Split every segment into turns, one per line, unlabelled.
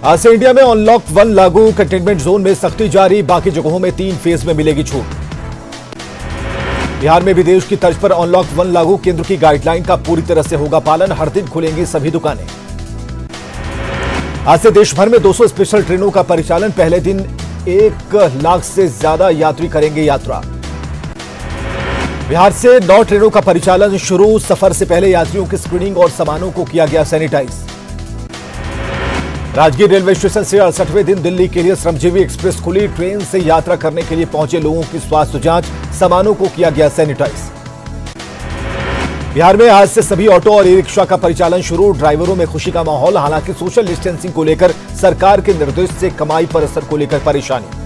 आज से इंडिया में अनलॉक 1 लागू। कंटेनमेंट जोन में सख्ती जारी, बाकी जगहों में 3 फेज में मिलेगी छूट। बिहार में भी देश की तर्ज पर अनलॉक 1 लागू। केंद्र की गाइडलाइन का पूरी तरह से होगा पालन। हर दिन खुलेंगी सभी दुकानें। आज से देश भर में 200 स्पेशल ट्रेनों का परिचालन। पहले दिन 1 लाख से ज्यादा यात्री करेंगे यात्रा। बिहार से 9 ट्रेनों का परिचालन शुरू। सफर से पहले यात्रियों की स्क्रीनिंग और सामानों को किया गया सैनिटाइज। राजगीर रेलवे स्टेशन से 68वें दिन दिल्ली के लिए श्रमजीवी एक्सप्रेस खुली। ट्रेन से यात्रा करने के लिए पहुंचे लोगों की स्वास्थ्य जांच, सामानों को किया गया सैनिटाइज। बिहार में आज से सभी ऑटो और ई रिक्शा का परिचालन शुरू। ड्राइवरों में खुशी का माहौल। हालांकि सोशल डिस्टेंसिंग को लेकर सरकार के निर्देश से कमाई पर असर को लेकर परेशानी।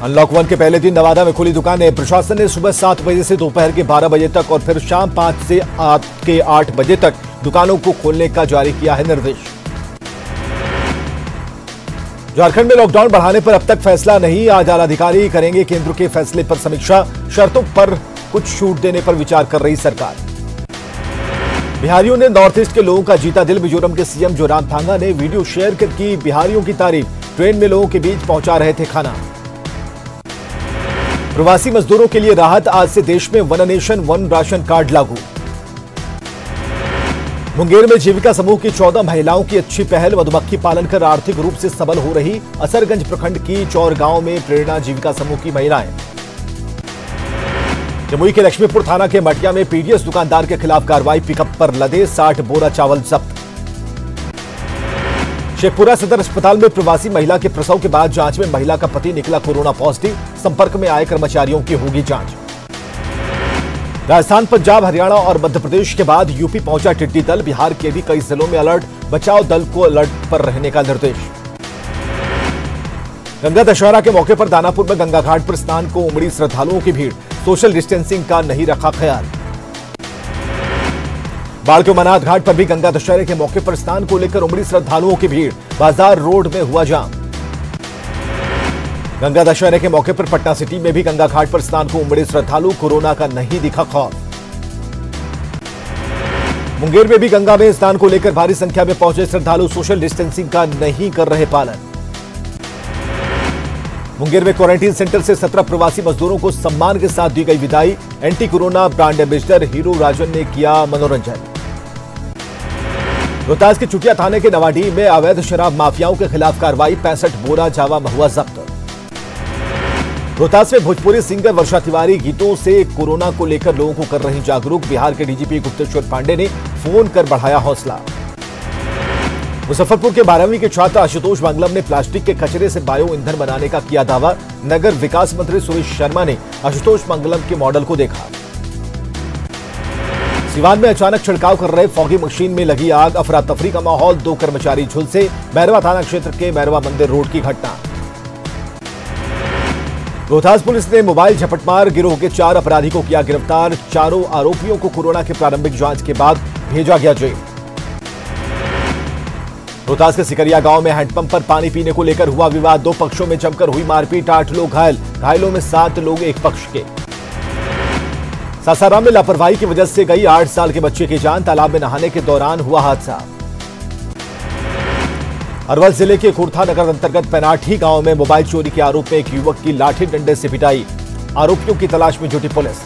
अनलॉक 1 के पहले दिन नवादा में खुली दुकानें। प्रशासन ने सुबह 7 बजे से दोपहर के 12 बजे तक और फिर शाम 5 से 8 बजे तक दुकानों को खोलने का जारी किया है निर्देश। झारखंड में लॉकडाउन बढ़ाने पर अब तक फैसला नहीं। आज आला अधिकारी करेंगे केंद्र के फैसले पर समीक्षा। शर्तों पर कुछ छूट देने पर विचार कर रही सरकार। बिहारियों ने नॉर्थ ईस्ट के लोगों का जीता दिल। मिजोरम के सीएम जोरामथंगा ने वीडियो शेयर कर की बिहारियों की तारीफ। ट्रेन में लोगों के बीच पहुंचा रहे थे खाना। प्रवासी मजदूरों के लिए राहत। आज से देश में 1 नेशन 1 राशन कार्ड लागू। मुंगेर में जीविका समूह की 14 महिलाओं की अच्छी पहल। मधुमक्खी पालन कर आर्थिक रूप से सबल हो रही। असरगंज प्रखंड की चौर गांव में प्रेरणा जीविका समूह की महिलाएं। जमुई के लक्ष्मीपुर थाना के मटिया में पीडीएस दुकानदार के खिलाफ कार्रवाई। पिकअप पर लदे 60 बोरा चावल जब्त। शेखपुरा सदर अस्पताल में प्रवासी महिला के प्रसव के बाद जांच में महिला का पति निकला कोरोना पॉजिटिव। संपर्क में आए कर्मचारियों की होगी जांच। राजस्थान, पंजाब, हरियाणा और मध्य प्रदेश के बाद यूपी पहुंचा टिड्डी दल। बिहार के भी कई जिलों में अलर्ट। बचाव दल को अलर्ट पर रहने का निर्देश। गंगा दशहरा के मौके पर दानापुर में गंगा घाट पर स्नान को उमड़ी श्रद्धालुओं की भीड़। सोशल डिस्टेंसिंग का नहीं रखा ख्याल। बाढ़ के मनात घाट पर भी गंगा दशहरे के मौके पर स्नान को लेकर उमड़ी श्रद्धालुओं की भीड़। बाजार रोड में हुआ जाम। गंगा दशहरे के मौके पर पटना सिटी में भी गंगा घाट पर स्नान को उमड़े श्रद्धालु। कोरोना का नहीं दिखा खौफ। मुंगेर में भी गंगा में स्नान को लेकर भारी संख्या में पहुंचे श्रद्धालु। सोशल डिस्टेंसिंग का नहीं कर रहे पालन। मुंगेर में क्वारंटीन सेंटर से 17 प्रवासी मजदूरों को सम्मान के साथ दी गई विदाई। Anti corona brand ambassador hero Rajan ने किया मनोरंजन। रोहतास के चुटिया थाने के नवाडीह में अवैध शराब माफियाओं के खिलाफ कार्रवाई। 65 बोरा जावा महुआ जब्त। रोहतास में भोजपुरी सिंगर वर्षा तिवारी गीतों से कोरोना को लेकर लोगों को कर रही जागरूक। बिहार के डीजीपी गुप्तेश्वर पांडे ने फोन कर बढ़ाया हौसला। मुजफ्फरपुर के 12वीं के छात्र आशुतोष मंगलम ने प्लास्टिक के कचरे से बायो ईंधन बनाने का किया दावा। नगर विकास मंत्री सुरेश शर्मा ने आशुतोष मंगलम के मॉडल को देखा। सिवान में अचानक छिड़काव कर रहे फॉगी मशीन में लगी आग। अफरा तफरी का माहौल। 2 कर्मचारी झुलसे। मैरवा थाना क्षेत्र के मैरवा मंदिर रोड की घटना। रोहतास पुलिस ने मोबाइल झपटमार गिरोह के 4 अपराधी को किया गिरफ्तार। चारों आरोपियों को कोरोना के प्रारंभिक जांच के बाद भेजा गया जेल। रोहतास के सिकरिया गांव में हैंडपंप पर पानी पीने को लेकर हुआ विवाद। 2 पक्षों में जमकर हुई मारपीट। 8 लोग घायल। घायलों में 7 लोग एक पक्ष के। सासाराम में लापरवाही की वजह से गई 8 साल के बच्चे की जान। तालाब में नहाने के दौरान हुआ हादसा। अरवल जिले के खुर्था नगर अंतर्गत पेनाठी गांव में मोबाइल चोरी के आरोप में एक युवक की लाठी डंडे से पिटाई। आरोपियों की तलाश में जुटी पुलिस।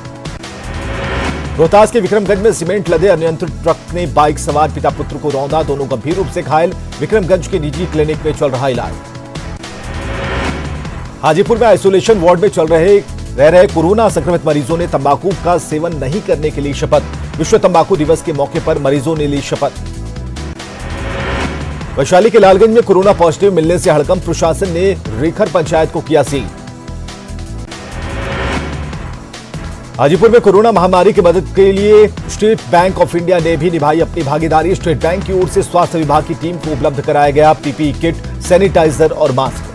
रोहतास के विक्रमगंज में सीमेंट लदे अनियंत्रित ट्रक ने बाइक सवार पिता पुत्र को रौंदा। दोनों गंभीर रूप से घायल। विक्रमगंज के निजी क्लिनिक में चल रहा इलाज। हाजीपुर में आइसोलेशन वार्ड में रह रहे कोरोना संक्रमित मरीजों ने तंबाकू का सेवन नहीं करने के लिए शपथ। विश्व तंबाकू दिवस के मौके पर मरीजों ने ली शपथ। वैशाली के लालगंज में कोरोना पॉजिटिव मिलने से हड़कंप। प्रशासन ने रेखर पंचायत को किया सील। हाजीपुर में कोरोना महामारी की मदद के लिए स्टेट बैंक ऑफ इंडिया ने भी निभाई अपनी भागीदारी। स्टेट बैंक की ओर से स्वास्थ्य विभाग की टीम को उपलब्ध कराया गया पीपीई किट, सैनिटाइजर और मास्क।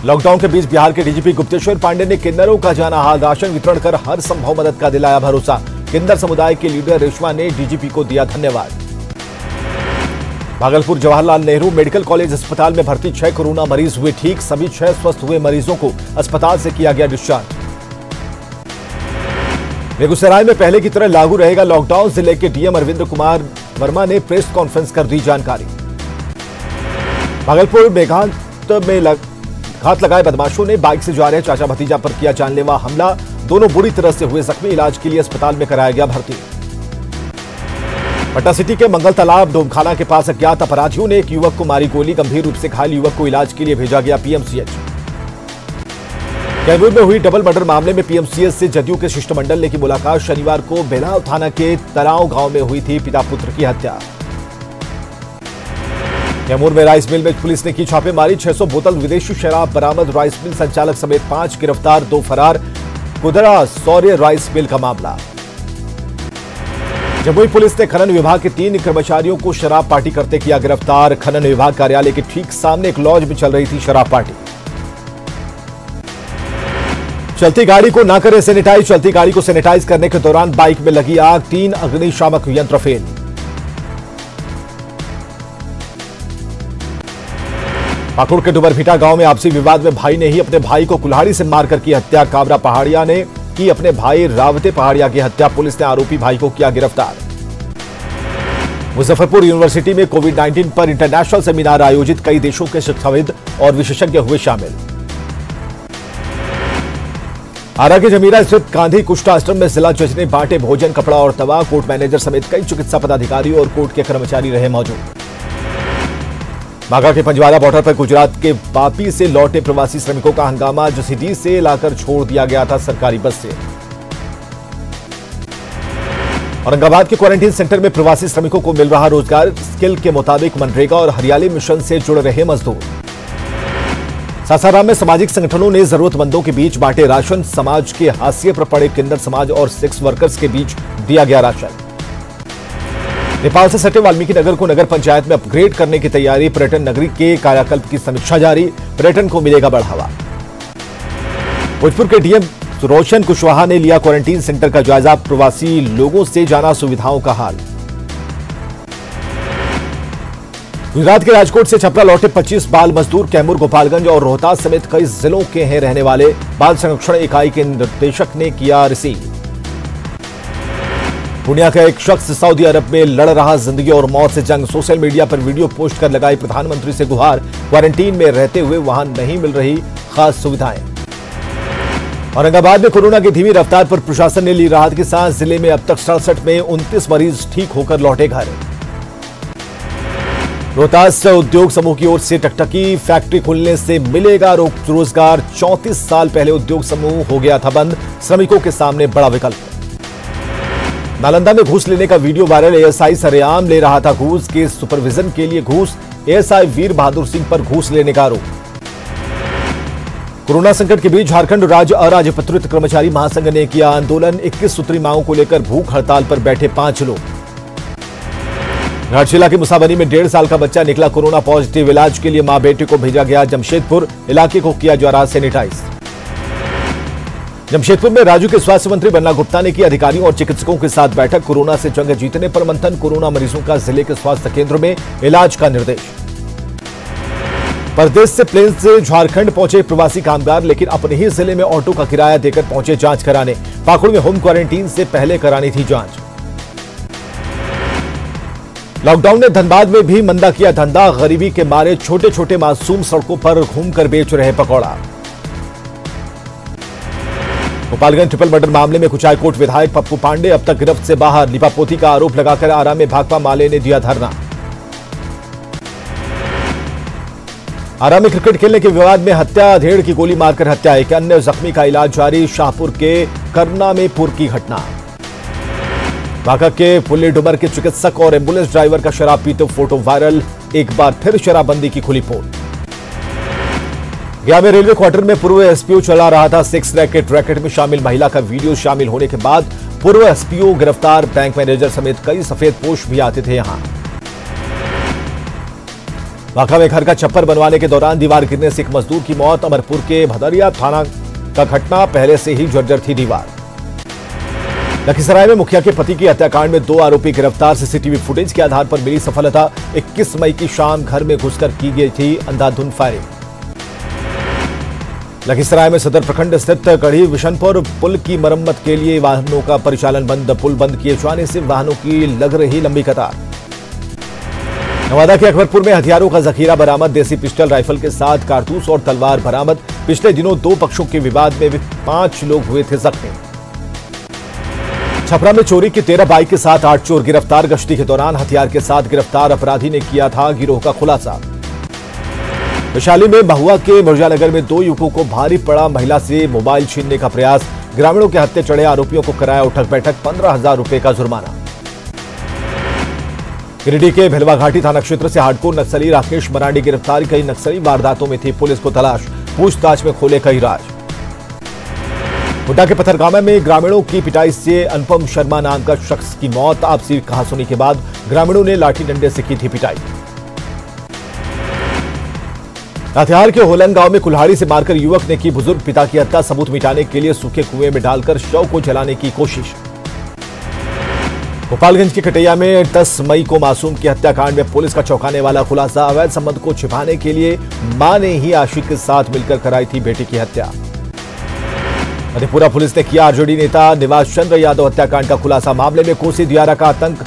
लॉकडाउन के बीच बिहार के डीजीपी गुप्तेश्वर पांडे ने किन्नरों का जाना हाल। राशन वितरण कर हर संभव मदद का दिलाया भरोसा। किन्नर समुदाय के लीडर रेशमा ने डीजीपी को दिया धन्यवाद। भागलपुर जवाहरलाल नेहरू मेडिकल कॉलेज अस्पताल में भर्ती 6 कोरोना मरीज हुए ठीक। सभी 6 स्वस्थ हुए मरीजों को अस्पताल से किया गया डिस्चार्ज। बेगूसराय में पहले की तरह लागू रहेगा लॉकडाउन। जिले के डीएम अरविंद कुमार वर्मा ने प्रेस कॉन्फ्रेंस कर दी जानकारी। भागलपुर में घात लगाए बदमाशों ने बाइक से जा रहे चाचा भतीजा पर किया जानलेवा हमला। दोनों बुरी तरह से हुए जख्मी, इलाज के लिए अस्पताल में कराया गया भर्ती। पटना सिटी के मंगल तालाब डोमखाना के पास अज्ञात अपराधियों ने एक युवक को मारी गोली। गंभीर रूप से घायल युवक को इलाज के लिए भेजा गया पीएमसीएच। कैमूर में हुई डबल मर्डर मामले में पीएमसीएच से जदयू के शिष्टमंडल ने की मुलाकात। शनिवार को बेलाव थाना के तराव गांव में हुई थी पिता पुत्र की हत्या। कैमूर में राइस मिल में पुलिस ने की छापेमारी। 600 बोतल विदेशी शराब बरामद। राइस मिल संचालक समेत 5 गिरफ्तार, 2 फरार। कुदरा सौर्य राइस मिल का मामला। जमुई पुलिस ने खनन विभाग के 3 कर्मचारियों को शराब पार्टी करते किया गिरफ्तार। खनन विभाग कार्यालय के ठीक सामने एक लॉज में चल रही थी शराब पार्टी। चलती गाड़ी को ना करें सैनिटाइज। चलती गाड़ी को सैनिटाइज करने के दौरान बाइक में लगी आग। 3 अग्निशामक यंत्र फेल। पाकुड़ के डुबरभिटा गांव में आपसी विवाद में भाई ने ही अपने भाई को कुल्हाड़ी से मारकर की हत्या। काबरा पहाड़िया ने की अपने भाई रावते पहाड़िया की हत्या। पुलिस ने आरोपी भाई को किया गिरफ्तार। मुजफ्फरपुर यूनिवर्सिटी में कोविड-19 पर इंटरनेशनल सेमिनार आयोजित। कई देशों के शिक्षाविद और विशेषज्ञ हुए शामिल। आरा के जमीरा स्थित गांधी कुष्ठाश्रम में जिला जज ने बांटे भोजन, कपड़ा और दवा। कोर्ट मैनेजर समेत कई चिकित्सा पदाधिकारी और कोर्ट के कर्मचारी रहे मौजूद। बाघा के पंजवारा बॉर्डर पर गुजरात के वापी से लौटे प्रवासी श्रमिकों का हंगामा। जसीडीह से लाकर छोड़ दिया गया था सरकारी बस से। औरंगाबाद के क्वारंटीन सेंटर में प्रवासी श्रमिकों को मिल रहा रोजगार। स्किल के मुताबिक मनरेगा और हरियाली मिशन से जुड़ रहे मजदूर। सासाराम में सामाजिक संगठनों ने जरूरतमंदों के बीच बांटे राशन। समाज के हाशिए पर पड़े किन्नर समाज और सेक्स वर्कर्स के बीच दिया गया राशन। नेपाल से सटे वाल्मीकि नगर को नगर पंचायत में अपग्रेड करने की तैयारी। पर्यटन नगरी के कायाकल्प की समीक्षा जारी। पर्यटन को मिलेगा बढ़ावा। भोजपुर के डीएम रोशन कुशवाहा ने लिया क्वारंटीन सेंटर का जायजा। प्रवासी लोगों से जाना सुविधाओं का हाल। गुजरात के राजकोट से छपरा लौटे 25 बाल मजदूर। कैमूर, गोपालगंज और रोहतास समेत कई जिलों के हैं रहने वाले। बाल संरक्षण इकाई के निर्देशक ने किया रिसीव। पुण्या का एक शख्स सऊदी अरब में लड़ रहा जिंदगी और मौत से जंग। सोशल मीडिया पर वीडियो पोस्ट कर लगाई प्रधानमंत्री से गुहार। क्वारंटीन में रहते हुए वहां नहीं मिल रही खास सुविधाएं। औरंगाबाद में कोरोना की धीमी रफ्तार पर प्रशासन ने ली राहत की सांस। जिले में अब तक 67 में 29 मरीज ठीक होकर लौटे घर। रोहतास उद्योग समूह की ओर से टकटकी फैक्ट्री खुलने से मिलेगा रोजगार। 34 साल पहले उद्योग समूह हो गया था बंद। श्रमिकों के सामने बड़ा विकल्प। नालंदा में घूस लेने का वीडियो वायरल। एएसआई सरेआम ले रहा था घूस। के सुपरविजन के लिए घूस। एएसआई वीर बहादुर सिंह पर घूस लेने का आरोप। कोरोना संकट के बीच झारखंड राज्य अराजपत्रित कर्मचारी महासंघ ने किया आंदोलन। 21 सूत्री मांगों को लेकर भूख हड़ताल पर बैठे 5 लोग। घाटशिला की मुसाबनी में 1.5 साल का बच्चा निकला कोरोना पॉजिटिव। इलाज के लिए मां बेटे को भेजा गया जमशेदपुर। इलाके को किया जा रहा सैनिटाइज। जमशेदपुर में राज्य के स्वास्थ्य मंत्री बन्ना गुप्ता ने की अधिकारियों और चिकित्सकों के साथ बैठक। कोरोना से जंग जीतने पर मंथन। कोरोना मरीजों का जिले के स्वास्थ्य केंद्र में इलाज का निर्देश। परदेश से प्लेन से झारखंड पहुंचे प्रवासी कामगार, लेकिन अपने ही जिले में ऑटो का किराया देकर पहुंचे जांच कराने। पाकुड़ में होम क्वारंटीन से पहले करानी थी जांच। लॉकडाउन ने धनबाद में भी मंदा किया धंधा। गरीबी के मारे छोटे छोटे मासूम सड़कों पर घूमकर बेच रहे पकौड़ा। गोपालगंज ट्रिपल मर्डर मामले में कुचायकोट विधायक पप्पू पांडे अब तक गिरफ्त से बाहर। लीपापोती का आरोप लगाकर आरा में भाकपा माले ने दिया धरना। आरा में क्रिकेट खेलने के विवाद में हत्या। धेड़ की गोली मारकर हत्या। एक अन्य जख्मी का इलाज जारी। शाहपुर के करना में पुर की घटना। बांका के पुल्ली डुमर के चिकित्सक और एम्बुलेंस ड्राइवर का शराब पीते फोटो वायरल। एक बार फिर शराबबंदी की खुली पोल। गया में रेलवे क्वार्टर में पूर्व एसपीओ चला रहा था सेक्स रैकेट में शामिल महिला का वीडियो। शामिल होने के बाद पूर्व एसपीओ गिरफ्तार। बैंक मैनेजर समेत कई सफेद पोश भी आते थे यहां। बांका में घर का छप्पर बनवाने के दौरान दीवार गिरने से एक मजदूर की मौत। अमरपुर के भदरिया थाना का घटना। पहले से ही जर्जर थी दीवार। लखीसराय में मुखिया के पति की हत्याकांड में 2 आरोपी गिरफ्तार। सीसीटीवी फुटेज के आधार पर मिली सफलता। 21 मई की शाम घर में घुसकर की गई थी अंधाधुंध फायरिंग। लखीसराय में सदर प्रखंड स्थित कड़ी विशनपुर पुल की मरम्मत के लिए वाहनों का परिचालन बंद। पुल बंद किए जाने से वाहनों की लग रही लंबी कतार। नवादा के अकबरपुर में हथियारों का जखीरा बरामद, देसी पिस्टल राइफल के साथ कारतूस और तलवार बरामद। पिछले दिनों 2 पक्षों के विवाद में 5 लोग हुए थे जख्मी। छपरा में चोरी की 13 बाइक के साथ 8 चोर गिरफ्तार। गश्ती के दौरान हथियार के साथ गिरफ्तार अपराधी ने किया था गिरोह का खुलासा। वैशाली में महुआ के मिर्जानगर में 2 युवकों को भारी पड़ा महिला से मोबाइल छीनने का प्रयास। ग्रामीणों के हत्थे चढ़े आरोपियों को कराया उठक बैठक, 15,000 रुपए का जुर्माना। गिरिडीह के भिलवा घाटी थाना क्षेत्र से हार्डकोर नक्सली राकेश मरांडी गिरफ्तार। कई नक्सली वारदातों में थी पुलिस को तलाश, पूछताछ में खोले कई राज। गोड्डा के पथरगामा में ग्रामीणों की पिटाई से अनुपम शर्मा नाम का शख्स की मौत। आपसी कहासुनी के बाद ग्रामीणों ने लाठी डंडे से की थी पिटाई। लातेहार के होलन गांव में कुल्हाड़ी से मारकर युवक ने की बुजुर्ग पिता की हत्या। सबूत मिटाने के लिए सूखे कुएं में डालकर शव को जलाने की कोशिश। गोपालगंज के कटैया में 10 मई को मासूम की हत्याकांड में पुलिस का चौंकाने वाला खुलासा। अवैध संबंध को छिपाने के लिए मां ने ही आशिक के साथ मिलकर कराई थी बेटी की हत्या। मधेपुरा पुलिस ने किया आरजेडी नेता निवास चंद्र यादव हत्याकांड का खुलासा। मामले में कोसी दियारा का आतंक,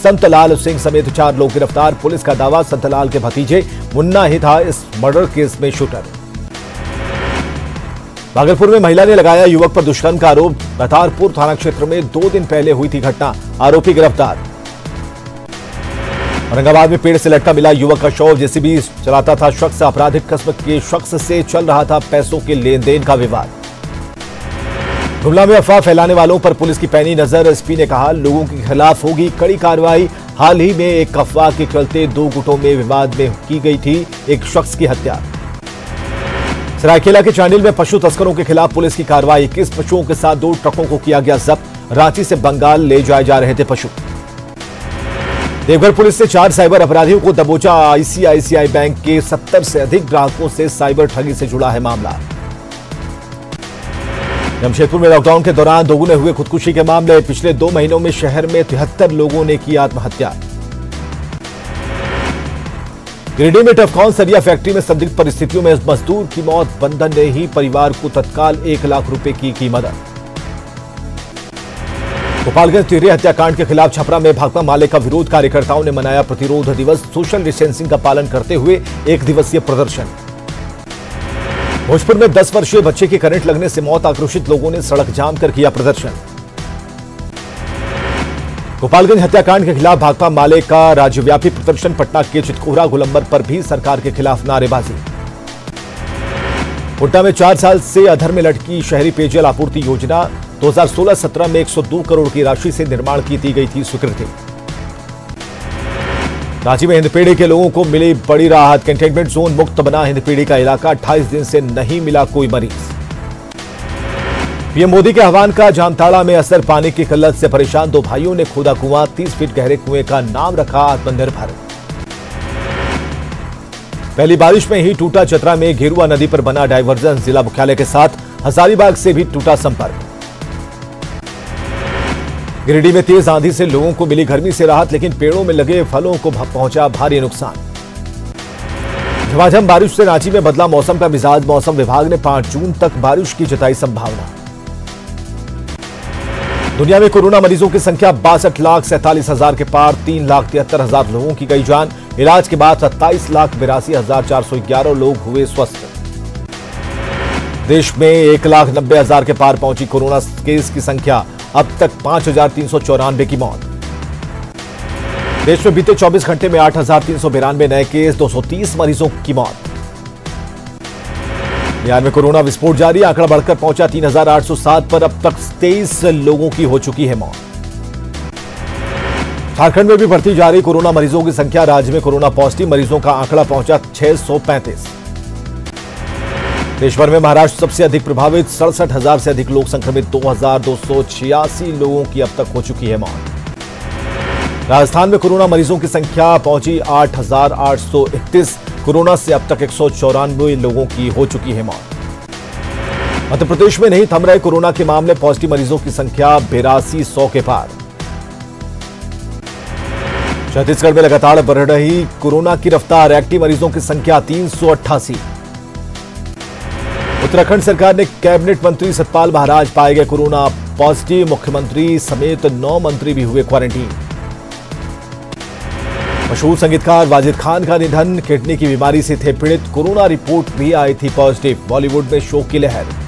संतलाल सिंह समेत 4 लोग गिरफ्तार। पुलिस का दावा संतलाल के भतीजे मुन्ना ही था इस मर्डर केस में शूटर। भागलपुर में महिला ने लगाया युवक पर दुष्कर्म का आरोप। रतारपुर थाना क्षेत्र में 2 दिन पहले हुई थी घटना, आरोपी गिरफ्तार। औरंगाबाद में पेड़ से लटका मिला युवक का शव। जेसीबी चलाता था शख्स, आपराधिक किस्म के शख्स से चल रहा था पैसों के लेन देन का विवाद। गुमला में अफवाह फैलाने वालों पर पुलिस की पैनी नजर। एसपी ने कहा लोगों के खिलाफ होगी कड़ी कार्रवाई। हाल ही में एक अफवाह के चलते 2 गुटों में विवाद में की गई थी एक शख्स की हत्या। सरायकेला के चांडिल में पशु तस्करों के खिलाफ पुलिस की कार्रवाई। 21 पशुओं के साथ 2 ट्रकों को किया गया जब्त। रांची से बंगाल ले जाए जा रहे थे पशु। देवघर पुलिस ने 4 साइबर अपराधियों को दबोचा। आईसीआईसीआई बैंक के 70 से अधिक ग्राहकों से साइबर ठगी से जुड़ा है मामला। जमशेदपुर में लॉकडाउन के दौरान दोगुने हुए खुदकुशी के मामले। पिछले 2 महीनों में शहर में 73 लोगों ने की आत्महत्या। गिरिडीह में टफकॉन सरिया फैक्ट्री में संदिग्ध परिस्थितियों में मजदूर की मौत। बंधन ने ही परिवार को तत्काल 1 लाख रुपए की मदद। गोपालगंज तिहरी हत्याकांड के खिलाफ छपरा में भाकपा माले का विरोध। कार्यकर्ताओं ने मनाया प्रतिरोध दिवस। सोशल डिस्टेंसिंग का पालन करते हुए 1 दिवसीय प्रदर्शन। भोजपुर में 10 वर्षीय बच्चे की करंट लगने से मौत। आक्रोशित लोगों ने सड़क जाम कर किया प्रदर्शन। गोपालगंज हत्याकांड के खिलाफ भाकपा माले का राज्यव्यापी प्रदर्शन। पटना के चितकोहरा गोलंबर पर भी सरकार के खिलाफ नारेबाजी। गोड्डा में 4 साल से अधर में लटकी शहरी पेयजल आपूर्ति योजना। 2016-17 में 102 करोड़ की राशि से निर्माण की दी गई थी स्वीकृति। रांची में हिंदपीढ़ी के लोगों को मिली बड़ी राहत। कंटेनमेंट जोन मुक्त बना हिंदपीढ़ी का इलाका। 28 दिन से नहीं मिला कोई मरीज। पीएम मोदी के आह्वान का जामताड़ा में असर। पानी की किल्लत से परेशान 2 भाइयों ने खोदा कुआं। 30 फीट गहरे कुएं का नाम रखा आत्मनिर्भर। पहली बारिश में ही टूटा चतरा में गेरुआ नदी पर बना डायवर्जन। जिला मुख्यालय के साथ हजारीबाग से भी टूटा संपर्क। गिरिडीह में तेज आंधी से लोगों को मिली गर्मी से राहत, लेकिन पेड़ों में लगे फलों को पहुंचा भारी नुकसान। झमाझम बारिश से रांची में बदला मौसम का मिजाज। मौसम विभाग ने 5 जून तक बारिश की जताई संभावना। दुनिया में कोरोना मरीजों की संख्या 62,47,000 के पार। 3,73,000 लोगों की गई जान। इलाज के बाद 27,82,411 लोग हुए स्वस्थ। देश में 1,90,000 के पार पहुंची कोरोना केस की संख्या। अब तक 5,394 की मौत। देश में बीते 24 घंटे में 8,392 नए केस। 230 मरीजों की मौत। बिहार में कोरोना विस्फोट जारी। आंकड़ा बढ़कर पहुंचा 3,807 पर। अब तक 23 लोगों की हो चुकी है मौत। झारखंड में भी बढ़ती जा रही कोरोना मरीजों की संख्या। राज्य में कोरोना पॉजिटिव मरीजों का आंकड़ा पहुंचा 635। देश भर में महाराष्ट्र सबसे अधिक प्रभावित। 67,000 से अधिक लोग संक्रमित। 2,286 लोगों की अब तक हो चुकी है मौत। राजस्थान में कोरोना मरीजों की संख्या पहुंची 8,831। कोरोना से अब तक 194 लोगों की हो चुकी है मौत। मध्य प्रदेश में नहीं थम रहे कोरोना के मामले। पॉजिटिव मरीजों की संख्या 8200 के पार। छत्तीसगढ़ में लगातार बढ़ रही कोरोना की रफ्तार। एक्टिव मरीजों की संख्या 388। उत्तराखंड सरकार ने कैबिनेट मंत्री सतपाल महाराज पाए गए कोरोना पॉजिटिव। मुख्यमंत्री समेत 9 मंत्री भी हुए क्वारंटीन। मशहूर संगीतकार वाजिद खान का निधन, किडनी की बीमारी से थे पीड़ित, कोरोना रिपोर्ट भी आई थी पॉजिटिव। बॉलीवुड में शोक की लहर।